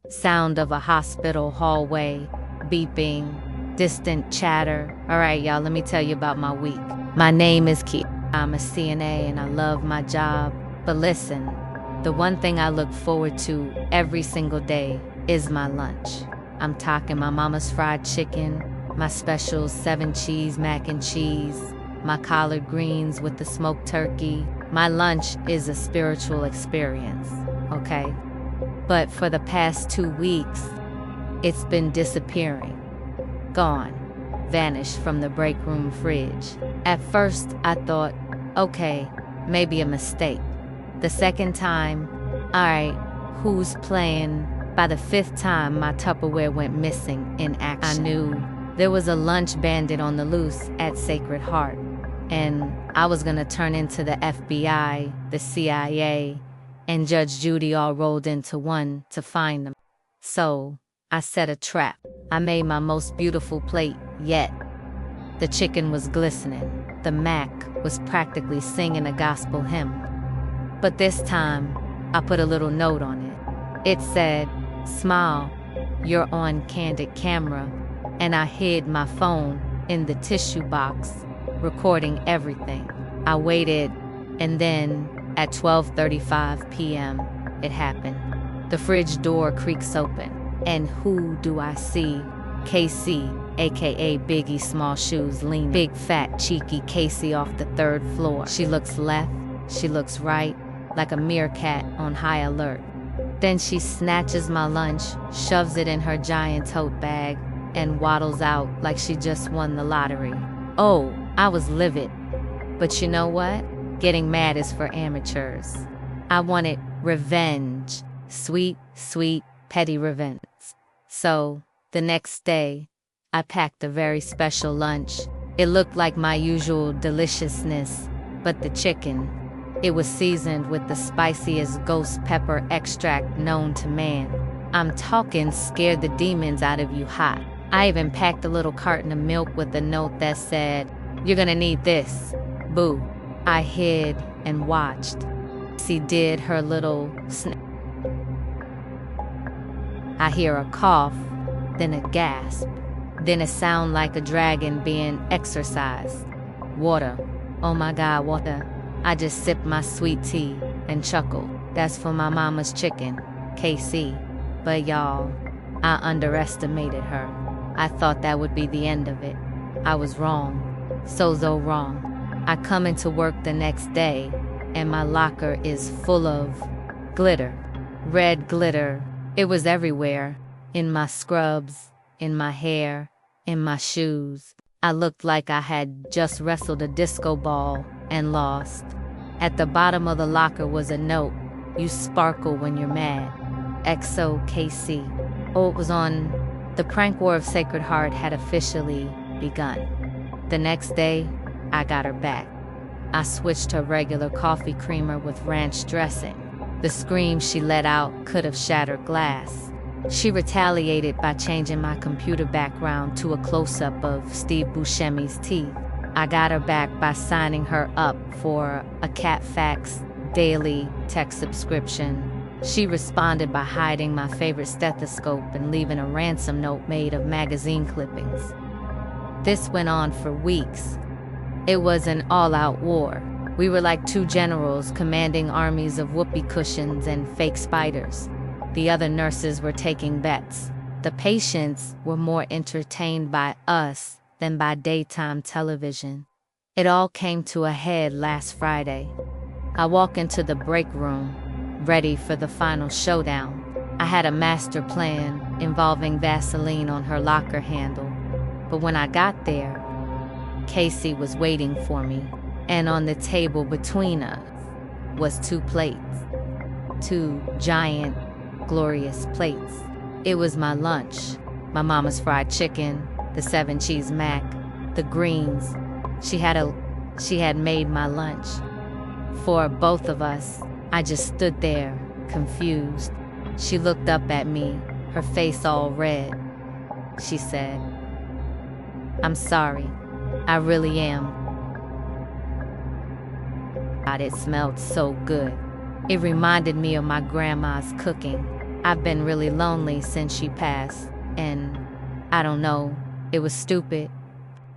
sound of a hospital hallway, beeping, distant chatter. All right, y'all, let me tell you about my week. My name is Keith. I'm a CNA and I love my job. But listen, the one thing I look forward to every single day is my lunch. I'm talking my mama's fried chicken, my special 7-cheese mac and cheese, my collard greens with the smoked turkey. My lunch is a spiritual experience, okay? But for the past 2 weeks, it's been disappearing. Gone. Vanished from the break room fridge. At first, I thought, okay, maybe a mistake. The second time, alright, who's playing? By the 5th time, my Tupperware went missing in action. I knew there was a lunch bandit on the loose at Sacred Heart, and I was gonna turn into the FBI, the CIA, and Judge Judy all rolled into one to find them. So, I set a trap. I made my most beautiful plate yet. The chicken was glistening. The mac was practically singing a gospel hymn. But this time, I put a little note on it. It said, "Smile, you're on candid camera," and I hid my phone in the tissue box, recording everything. I waited, and then at 12:35 p.m., it happened. The fridge door creaks open, and who do I see? Casey, aka Biggie Small Shoes, leaning. Big fat cheeky Casey off the 3rd floor. She looks left, she looks right, like a meerkat on high alert. Then she snatches my lunch, shoves it in her giant tote bag, and waddles out like she just won the lottery. Oh, I was livid. But you know what? Getting mad is for amateurs. I wanted revenge. Sweet, sweet, petty revenge. So, the next day, I packed a very special lunch. It looked like my usual deliciousness, but the chicken, it was seasoned with the spiciest ghost pepper extract known to man. I'm talking scared the demons out of you hot. I even packed a little carton of milk with a note that said, "You're gonna need this. Boo." I hid and watched. She did her little snap. I hear a cough, then a gasp, then a sound like a dragon being exorcised. Water. Oh my God, water. I just sipped my sweet tea and chuckled. That's for my mama's chicken, KC. But y'all, I underestimated her. I thought that would be the end of it. I was wrong. So wrong. I come into work the next day, and my locker is full of glitter. Red glitter. It was everywhere. In my scrubs, in my hair, in my shoes. I looked like I had just wrestled a disco ball and lost. At the bottom of the locker was a note. "You sparkle when you're mad. XO KC." Oh, it was on. The prank war of Sacred Heart had officially begun. The next day, I got her back. I switched her regular coffee creamer with ranch dressing. The scream she let out could have shattered glass. She retaliated by changing my computer background to a close-up of Steve Buscemi's teeth. I got her back by signing her up for a Cat Faxtz daily text subscription. She responded by hiding my favorite stethoscope and leaving a ransom note made of magazine clippings. This went on for weeks. It was an all-out war. We were like two generals commanding armies of whoopee cushions and fake spiders. The other nurses were taking bets. The patients were more entertained by us than by daytime television. It all came to a head last Friday. I walk into the break room, ready for the final showdown. I had a master plan involving Vaseline on her locker handle. But when I got there, Casey was waiting for me, and on the table between us was 2 plates. 2 giant, glorious plates. It was my lunch, my mama's fried chicken, the 7-cheese mac, the greens. She had made my lunch. For both of us, I just stood there, confused. She looked up at me, her face all red. She said, "I'm sorry. I really am." God, it smelled so good. It reminded me of my grandma's cooking. I've been really lonely since she passed, and I don't know, it was stupid.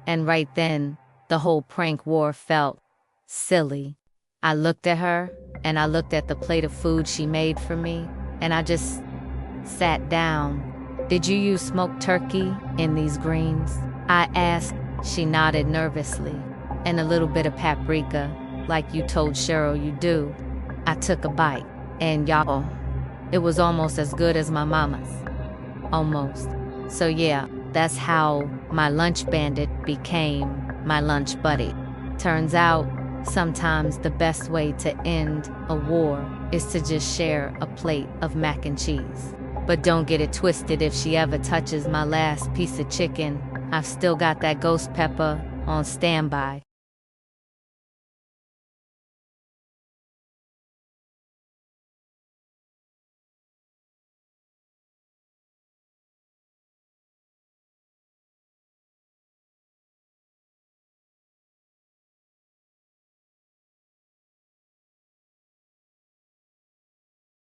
And right then, the whole prank war felt silly. I looked at her, and I looked at the plate of food she made for me, and I just sat down. Did you use smoked turkey in these greens? I asked. She nodded nervously. And a little bit of paprika, like you told Cheryl you do. I took a bite, and y'all, it was almost as good as my mama's. Almost. So yeah, that's how my lunch bandit became my lunch buddy. Turns out, sometimes the best way to end a war is to just share a plate of mac and cheese. But don't get it twisted, if she ever touches my last piece of chicken, I've still got that ghost pepper on standby.